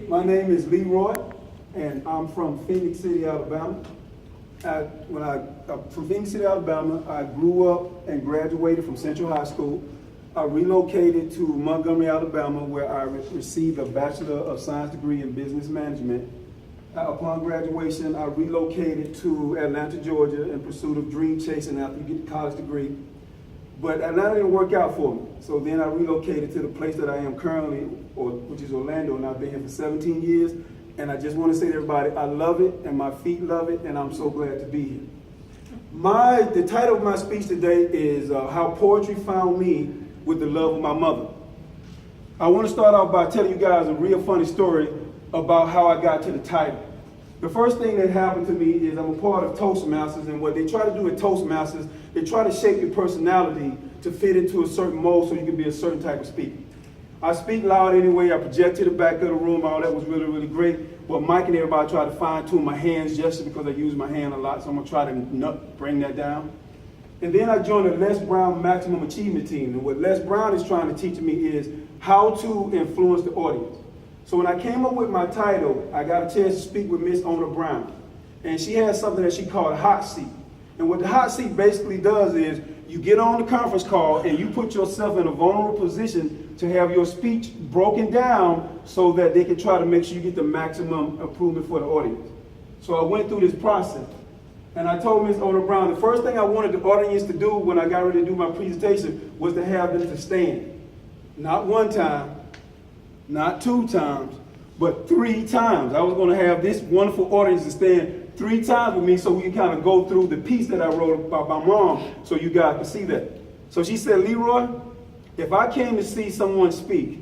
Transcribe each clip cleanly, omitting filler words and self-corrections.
My name is Leroy, and I'm from Phoenix City, Alabama. From Phoenix City, Alabama, I grew up and graduated from Central High School. I relocated to Montgomery, Alabama, where I received a Bachelor of Science degree in Business Management. Upon graduation, I relocated to Atlanta, Georgia, in pursuit of dream chasing after you get a college degree. But Atlanta didn't work out for me. So then I relocated to the place that I am currently, which is Orlando, and I've been here for 17 years. And I just want to say to everybody, I love it, and my feet love it, and I'm so glad to be here. The title of my speech today is How Poetry Found Me with the Love of My Mother. I want to start off by telling you guys a real funny story about how I got to the title. The first thing that happened to me is I'm a part of Toastmasters, and what they try to do at Toastmasters, they try to shape your personality to fit into a certain mold so you can be a certain type of speaker. I speak loud anyway, I project to the back of the room, all that was really, really great. But Mike and everybody tried to fine tune my hands gesture because I use my hand a lot, so I'm gonna try to bring that down. And then I joined the Les Brown Maximum Achievement Team, and what Les Brown is trying to teach me is how to influence the audience. So when I came up with my title, I got a chance to speak with Miss Ona Brown. And she has something that she called a hot seat. And what the hot seat basically does is you get on the conference call and you put yourself in a vulnerable position to have your speech broken down so that they can try to make sure you get the maximum improvement for the audience. So I went through this process. And I told Miss Ona Brown, the first thing I wanted the audience to do when I got ready to do my presentation was to have them to stand. Not one time, not two times, but 3 times. I was going to have this wonderful audience to stand 3 times with me so we can kind of go through the piece that I wrote about my mom so you guys can see that. So she said, Leroy, if I came to see someone speak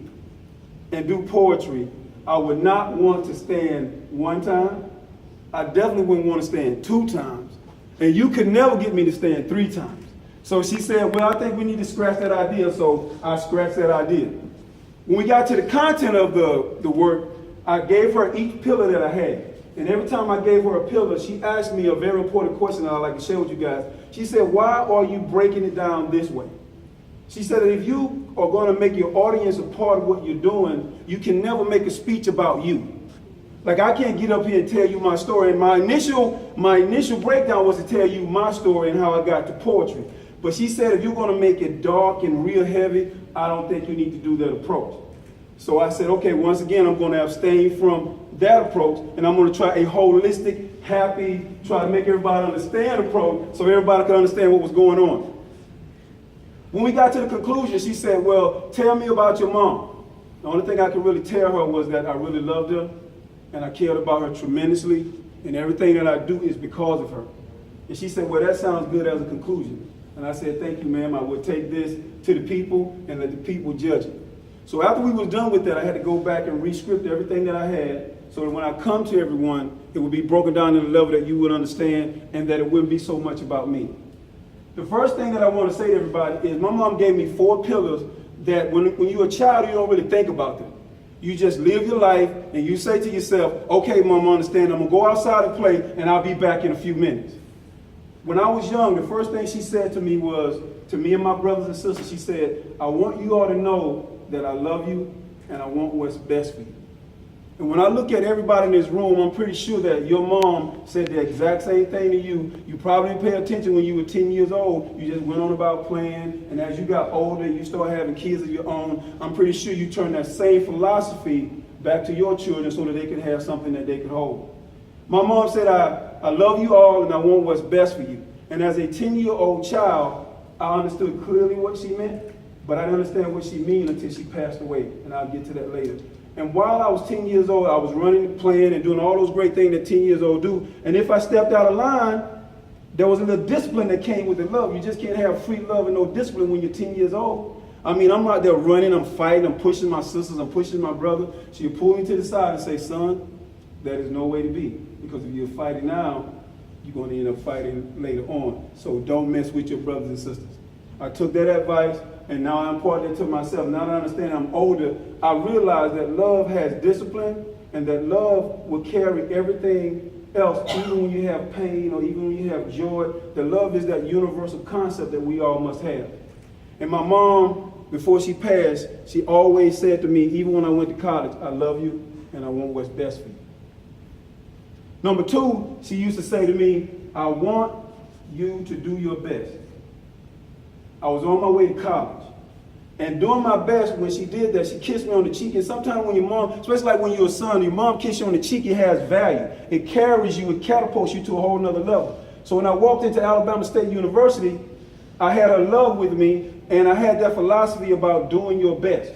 and do poetry, I would not want to stand 1 time. I definitely wouldn't want to stand 2 times. And you could never get me to stand 3 times. So she said, well, I think we need to scratch that idea. So I scratched that idea. When we got to the content of the work, I gave her each pillar that I had. And every time I gave her a pillar, she asked me a very important question that I'd like to share with you guys. She said, why are you breaking it down this way? She said that if you are going to make your audience a part of what you're doing, you can never make a speech about you. Like, I can't get up here and tell you my story. And my initial breakdown was to tell you my story and how I got to poetry. But she said, if you're going to make it dark and real heavy, I don't think you need to do that approach. So I said, okay, once again, I'm going to abstain from that approach, and I'm going to try a holistic, happy, try to make everybody understand approach so everybody can understand what was going on. When we got to the conclusion, she said, well, tell me about your mom. The only thing I could really tell her was that I really loved her, and I cared about her tremendously, and everything that I do is because of her. And she said, well, that sounds good as a conclusion. And I said, thank you, ma'am. I will take this to the people and let the people judge it. So after we was done with that, I had to go back and re-script everything that I had so that when I come to everyone, it would be broken down to the level that you would understand and that it wouldn't be so much about me. The first thing that I want to say to everybody is my mom gave me 4 pillars that when you're a child, you don't really think about them. You just live your life and you say to yourself, okay, mom, I understand. I'm going to go outside and play and I'll be back in a few minutes. When I was young, the first thing she said to me was, to me and my brothers and sisters, she said, I want you all to know that I love you and I want what's best for you. And when I look at everybody in this room, I'm pretty sure that your mom said the exact same thing to you. You probably didn't pay attention when you were 10 years old. You just went on about playing, and as you got older, you started having kids of your own. I'm pretty sure you turned that same philosophy back to your children so that they could have something that they could hold. My mom said, I love you all and I want what's best for you. And as a 10-year-old child, I understood clearly what she meant, but I didn't understand what she meant until she passed away, and I'll get to that later. And while I was 10 years old, I was running, playing, and doing all those great things that 10 years old do. And if I stepped out of line, there was a little discipline that came with the love. You just can't have free love and no discipline when you're 10 years old. I mean, I'm out there running, I'm fighting, I'm pushing my sisters, I'm pushing my brother. She'll pull me to the side and say, son, that is no way to be. Because if you're fighting now, you're going to end up fighting later on. So don't mess with your brothers and sisters. I took that advice, and now I impart that to myself. Now that I understand I'm older, I realize that love has discipline, and that love will carry everything else, even when you have pain or even when you have joy. The love is that universal concept that we all must have. And my mom before she passed, she always said to me, even when I went to college, I love you and I want what's best for you. Number two, she used to say to me, I want you to do your best. I was on my way to college. And doing my best, when she did that, she kissed me on the cheek. And sometimes when your mom, especially like when you're a son, your mom kisses you on the cheek, it has value. It carries you, it catapults you to a whole nother level. So when I walked into Alabama State University, I had her love with me, and I had that philosophy about doing your best.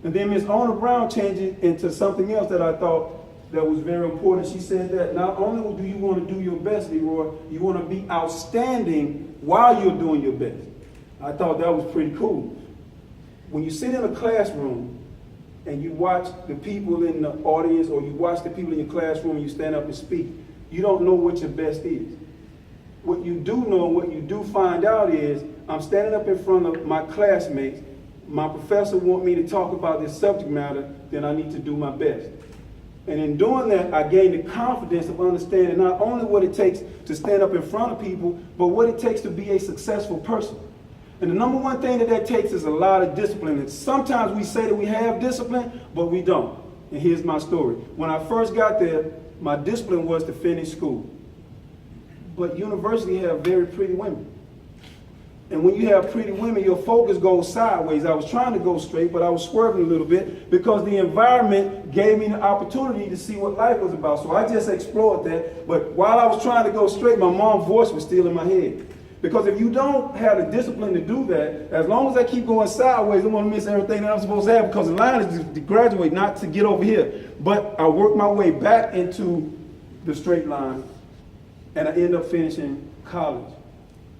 And then Ms. Ona Brown changed it into something else that I thought that was very important. She said that not only do you want to do your best, Leroy, you want to be outstanding while you're doing your best. I thought that was pretty cool. When you sit in a classroom and you watch the people in the audience, or you watch the people in your classroom and you stand up and speak, you don't know what your best is. What you do know, what you do find out is, I'm standing up in front of my classmates, my professor wants me to talk about this subject matter, then I need to do my best. And in doing that, I gained the confidence of understanding not only what it takes to stand up in front of people, but what it takes to be a successful person. And the number one thing that takes is a lot of discipline. And sometimes we say that we have discipline, but we don't. And here's my story. When I first got there, my discipline was to finish school. But university have very pretty women. And when you have pretty women, your focus goes sideways. I was trying to go straight, but I was swerving a little bit because the environment gave me the opportunity to see what life was about. So I just explored that. But while I was trying to go straight, my mom's voice was still in my head. Because if you don't have the discipline to do that, as long as I keep going sideways, I'm going to miss everything that I'm supposed to have, because the line is to graduate, not to get over here. But I worked my way back into the straight line, and I ended up finishing college,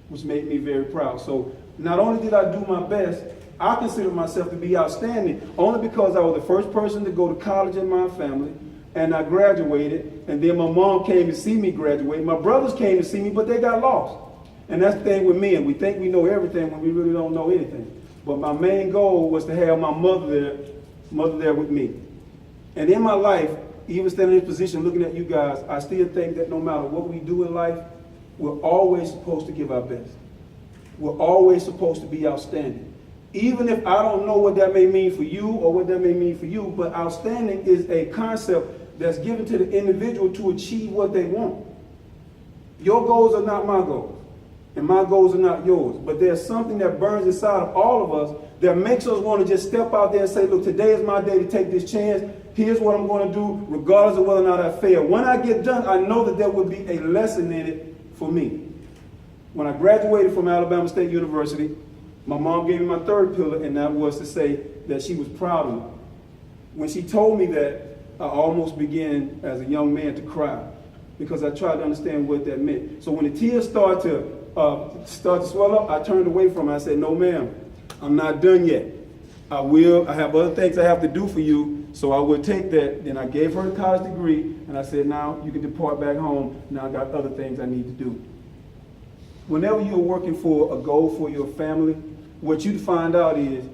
which made me very proud. So not only did I do my best, I consider myself to be outstanding, only because I was the first person to go to college in my family, and I graduated, and then my mom came to see me graduate. My brothers came to see me, but they got lost. And that's the thing with me, and we think we know everything when we really don't know anything. But my main goal was to have my mother there with me. And in my life, even standing in this position looking at you guys, I still think that no matter what we do in life, we're always supposed to give our best. We're always supposed to be outstanding. Even if I don't know what that may mean for you or what that may mean for you, but outstanding is a concept that's given to the individual to achieve what they want. Your goals are not my goals. And my goals are not yours. But there's something that burns inside of all of us that makes us want to just step out there and say, look, today is my day to take this chance. Here's what I'm going to do, regardless of whether or not I fail. When I get done, I know that there will be a lesson in it for me. When I graduated from Alabama State University, my mom gave me my third pillar, and that was to say that she was proud of me. When she told me that, I almost began as a young man to cry, because I tried to understand what that meant. So when the tears started to swell up, I turned away from her. I said, no, ma'am, I'm not done yet. I have other things I have to do for you, so I will take that. Then I gave her a college degree, and I said, now you can depart back home. Now I got other things I need to do. Whenever you're working for a goal for your family, what you find out is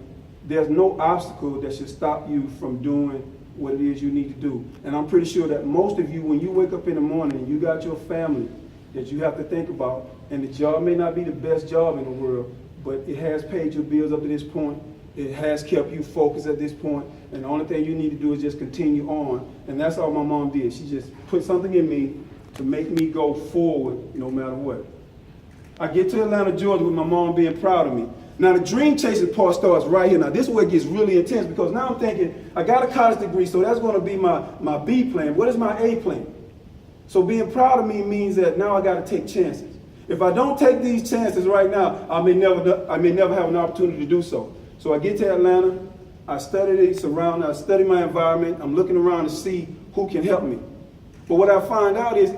there's no obstacle that should stop you from doing what it is you need to do. And I'm pretty sure that most of you, when you wake up in the morning and you got your family that you have to think about, and the job may not be the best job in the world, but it has paid your bills up to this point, it has kept you focused at this point, and the only thing you need to do is just continue on. And that's all my mom did. She just put something in me to make me go forward no matter what. I get to Atlanta, Georgia with my mom being proud of me. Now the dream chasing part starts right here. Now this is where it gets really intense, because now I'm thinking, I got a college degree, so that's going to be my B plan. What is my A plan? So being proud of me means that now I got to take chances. If I don't take these chances right now, I may never have an opportunity to do so. So I get to Atlanta, I study my environment, I'm looking around to see who can help me. But what I find out is,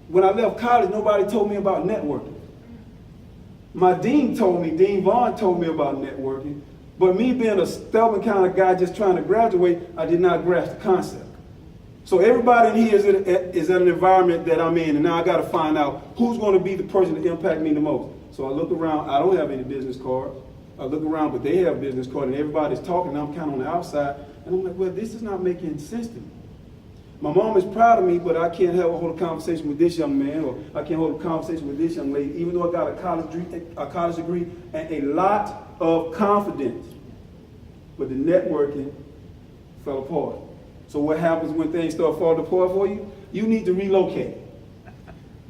when I left college, nobody told me about networking. My dean Vaughn told me about networking, but me being a stubborn kind of guy just trying to graduate, I did not grasp the concept. So everybody in here is in an environment that I'm in, and now I got to find out who's going to be the person to impact me the most. So I look around, I don't have any business cards. I look around, but they have business cards, and everybody's talking, and I'm kind of on the outside, and I'm like, well, this is not making sense to me. My mom is proud of me, but I can't hold a conversation with this young man, or I can't hold a conversation with this young lady, even though I got a college degree and a lot of confidence. but the networking fell apart. So what happens when things start falling apart for you? You need to relocate.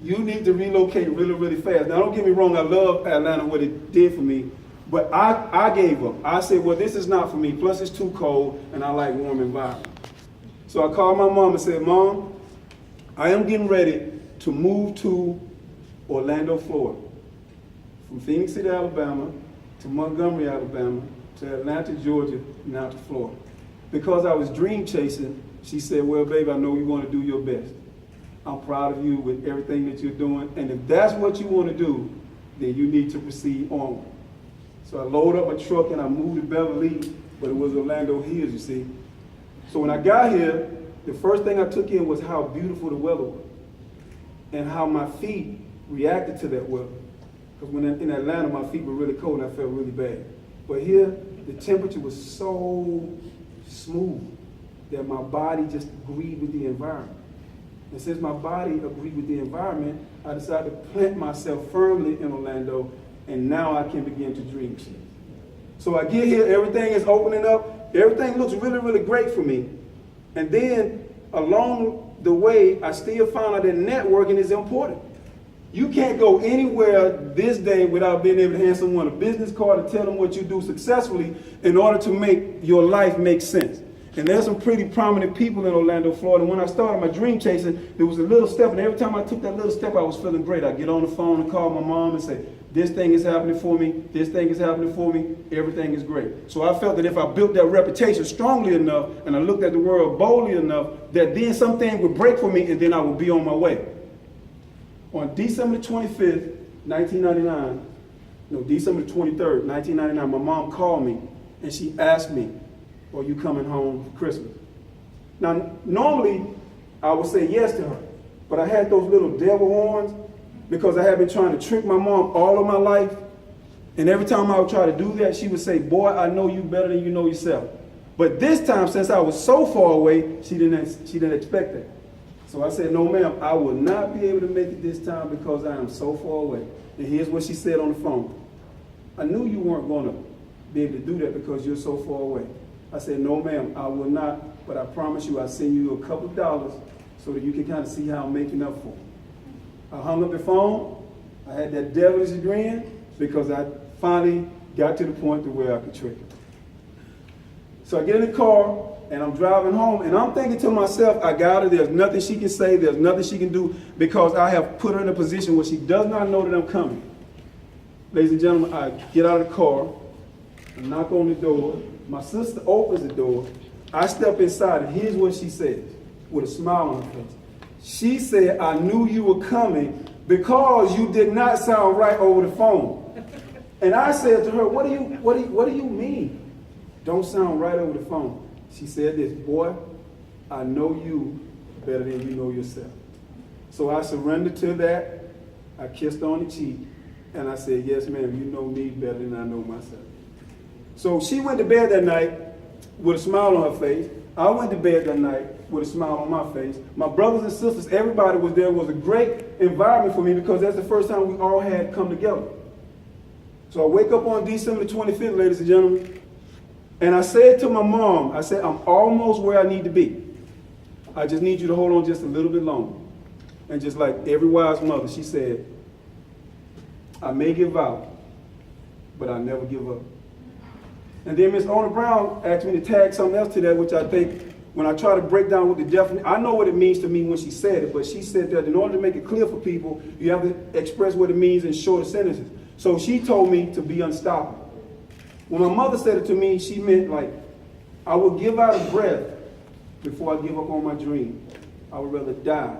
You need to relocate really, really fast. Now, don't get me wrong, I love Atlanta, what it did for me, but I gave up. I said, well, this is not for me, plus it's too cold, and I like warm environment. So I called my mom and said, Mom, I am getting ready to move to Orlando, Florida. From Phoenix City, Alabama, to Montgomery, Alabama, to Atlanta, Georgia, now to Florida. Because I was dream chasing, she said, well, baby, I know you want to do your best. I'm proud of you with everything that you're doing, and if that's what you want to do, then you need to proceed onward. So I loaded up a truck and I moved to Beverly, but it was Orlando Hills, you see. So when I got here, the first thing I took in was how beautiful the weather was and how my feet reacted to that weather. Because when in Atlanta, my feet were really cold and I felt really bad. But here, the temperature was so smooth that my body just agreed with the environment. And since my body agreed with the environment, I decided to plant myself firmly in Orlando, and now I can begin to dream. So I get here, everything is opening up, everything looks really, really great for me. And then along the way, I still found out that networking is important. You can't go anywhere this day without being able to hand someone a business card and tell them what you do successfully in order to make your life make sense. And there's some pretty prominent people in Orlando, Florida. When I started my dream chasing, there was a little step, and every time I took that little step, I was feeling great. I'd get on the phone and call my mom and say, this thing is happening for me, this thing is happening for me, everything is great. So I felt that if I built that reputation strongly enough, and I looked at the world boldly enough, that then something would break for me, and then I would be on my way. On December 25th, 1999, no, December 23rd, 1999, my mom called me, and she asked me, are you coming home for Christmas? Now, normally, I would say yes to her, but I had those little devil horns because I had been trying to trick my mom all of my life, and every time I would try to do that, she would say, boy, I know you better than you know yourself. But this time, since I was so far away, she didn't expect that. So I said, no, ma'am, I will not be able to make it this time because I am so far away. And here's what she said on the phone. I knew you weren't going to be able to do that because you're so far away. I said, no, ma'am, I will not, but I promise you I'll send you a couple of dollars so that you can kind of see how I'm making up for it. I hung up the phone. I had that devilish grin because I finally got to the point to where I could trick her. So I get in the car, and I'm driving home, and I'm thinking to myself, I got her. There's nothing she can say. There's nothing she can do because I have put her in a position where she does not know that I'm coming. Ladies and gentlemen, I get out of the car, I knock on the door. My sister opens the door. I step inside, and here's what she says with a smile on her face. She said, I knew you were coming because you did not sound right over the phone. And I said to her, what do you mean? Don't sound right over the phone. She said this, boy, I know you better than you know yourself. So I surrendered to that. I kissed on the cheek, and I said, yes, ma'am, you know me better than I know myself. So she went to bed that night with a smile on her face. I went to bed that night with a smile on my face. My brothers and sisters, everybody was there. It was a great environment for me because that's the first time we all had come together. So I wake up on December 25th, ladies and gentlemen, and I said to my mom, I said, I'm almost where I need to be. I just need you to hold on just a little bit longer. And just like every wise mother, she said, I may give out, but I never give up. And then Miss Ona Brown asked me to tag something else to that, which I think when I try to break down what the definition, I know what it means to me when she said it, but she said that in order to make it clear for people, you have to express what it means in shorter sentences. So she told me to be unstoppable. When my mother said it to me, she meant like, I will give out a breath before I give up on my dream. I would rather die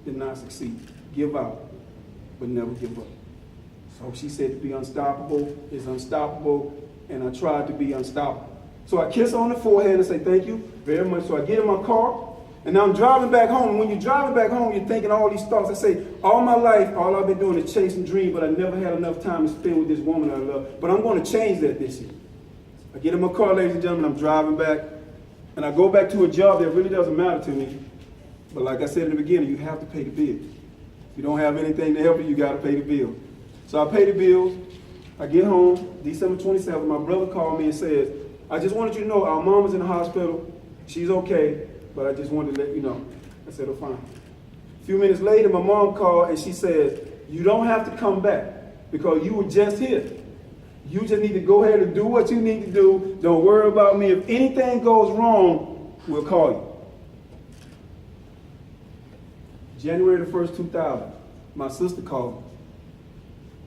than not succeed. Give out, but never give up. So she said to be unstoppable is unstoppable, and I tried to be unstoppable. So I kiss on the forehead and say, thank you very much. So I get in my car, and now I'm driving back home. And when you're driving back home, you're thinking all these thoughts. I say, all my life, all I've been doing is chasing dreams, but I never had enough time to spend with this woman I love. But I'm going to change that this year. I get in my car, ladies and gentlemen, I'm driving back, and I go back to a job that really doesn't matter to me. But like I said in the beginning, you have to pay the bill. If you don't have anything to help you, you got to pay the bill. So I pay the bills. I get home, December 27th, my brother called me and says, I just wanted you to know our mom is in the hospital. She's okay, but I just wanted to let you know. I said, oh, fine. A few minutes later, my mom called and she said, you don't have to come back because you were just here. You just need to go ahead and do what you need to do. Don't worry about me. If anything goes wrong, we'll call you. January the 1st, 2000, my sister called,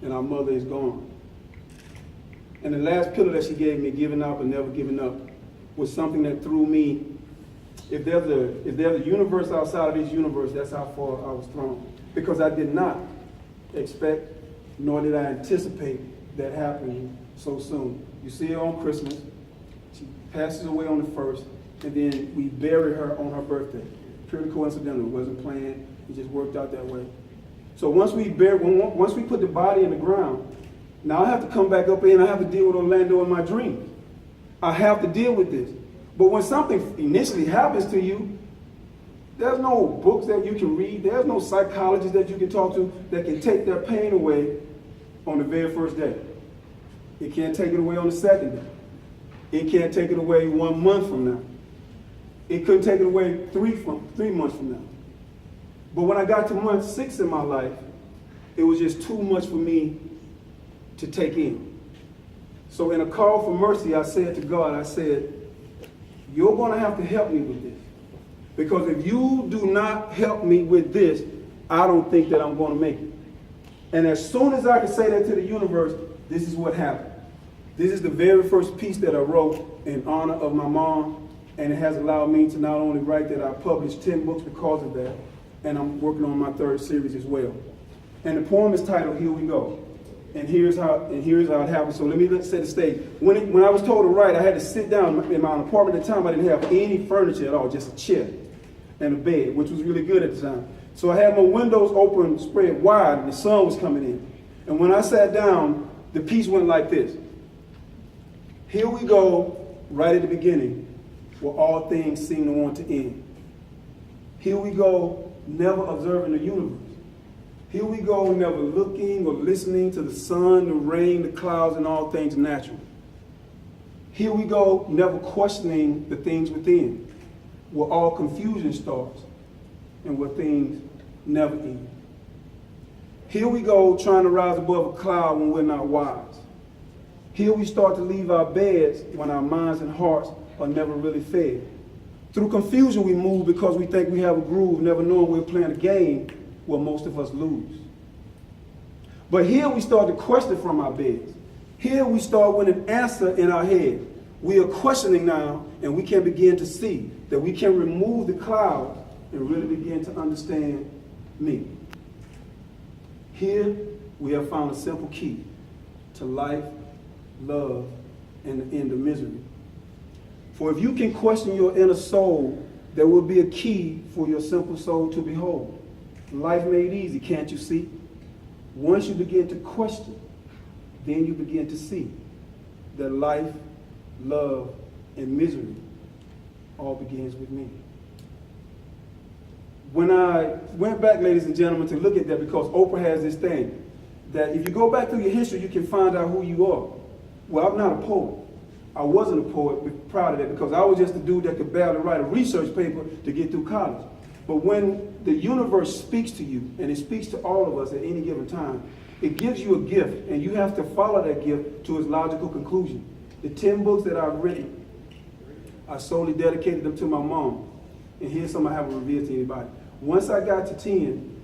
and our mother is gone. And the last pillar that she gave me, giving up and never giving up, was something that threw me. If there's a universe outside of this universe, that's how far I was thrown. Because I did not expect, nor did I anticipate that happening so soon. You see her on Christmas. She passes away on the 1st, and then we bury her on her birthday. Purely coincidental. It wasn't planned. It just worked out that way. So once we put the body in the ground, now I have to come back up here and I have to deal with Orlando in my dreams. I have to deal with this. But when something initially happens to you, there's no books that you can read. There's no psychologist that you can talk to that can take that pain away on the very first day. It can't take it away on the second day. It can't take it away 1 month from now. It couldn't take it away 3 months from now. But when I got to month 6 in my life, it was just too much for me to take in. So in a call for mercy, I said to God, I said, you're going to have to help me with this. Because if you do not help me with this, I don't think that I'm going to make it. And as soon as I could say that to the universe, this is what happened. This is the very first piece that I wrote in honor of my mom, and it has allowed me to not only write that I published 10 books because of that, and I'm working on my 3rd series as well. And the poem is titled, Here We Go. And here's how it happened. So let me set the stage. When I was told to write, I had to sit down in my apartment at the time. I didn't have any furniture at all, just a chair and a bed, which was really good at the time. So I had my windows open, spread wide, and the sun was coming in. And when I sat down, the piece went like this. Here we go, right at the beginning, where all things seem to want to end. Here we go, never observing the universe. Here we go, never looking or listening to the sun, the rain, the clouds, and all things natural. Here we go, never questioning the things within, where all confusion starts and where things never end. Here we go, trying to rise above a cloud when we're not wise. Here we start to leave our beds when our minds and hearts are never really fed. Through confusion we move because we think we have a groove, never knowing we're playing a game where most of us lose. But here we start to question from our beds. Here we start with an answer in our head. We are questioning now, and we can begin to see that we can remove the clouds and really begin to understand me. Here we have found a simple key to life, love, and the end of misery. For if you can question your inner soul, there will be a key for your simple soul to behold. Life made easy, can't you see? Once you begin to question, then you begin to see that life, love, and misery all begins with me. When I went back, ladies and gentlemen, to look at that, because Oprah has this thing, that if you go back through your history, you can find out who you are. Well, I'm not a poet. I wasn't a poet, but proud of that, because I was just a dude that could barely write a research paper to get through college. But when the universe speaks to you, and it speaks to all of us at any given time, it gives you a gift, and you have to follow that gift to its logical conclusion. The 10 books that I've written, I solely dedicated them to my mom. And here's some I haven't revealed to anybody. Once I got to 10,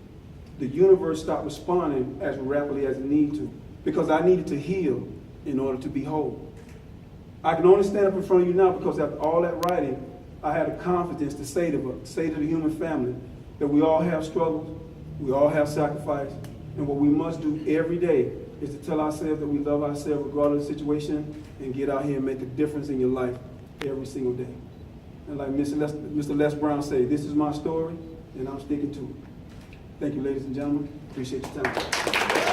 the universe stopped responding as rapidly as it needed to, because I needed to heal in order to be whole. I can only stand up in front of you now because after all that writing, I had the confidence to say to the human family that we all have struggles, we all have sacrifice, and what we must do every day is to tell ourselves that we love ourselves regardless of the situation and get out here and make a difference in your life every single day. And like Mr. Les Brown said, this is my story, and I'm sticking to it. Thank you, ladies and gentlemen. Appreciate your time.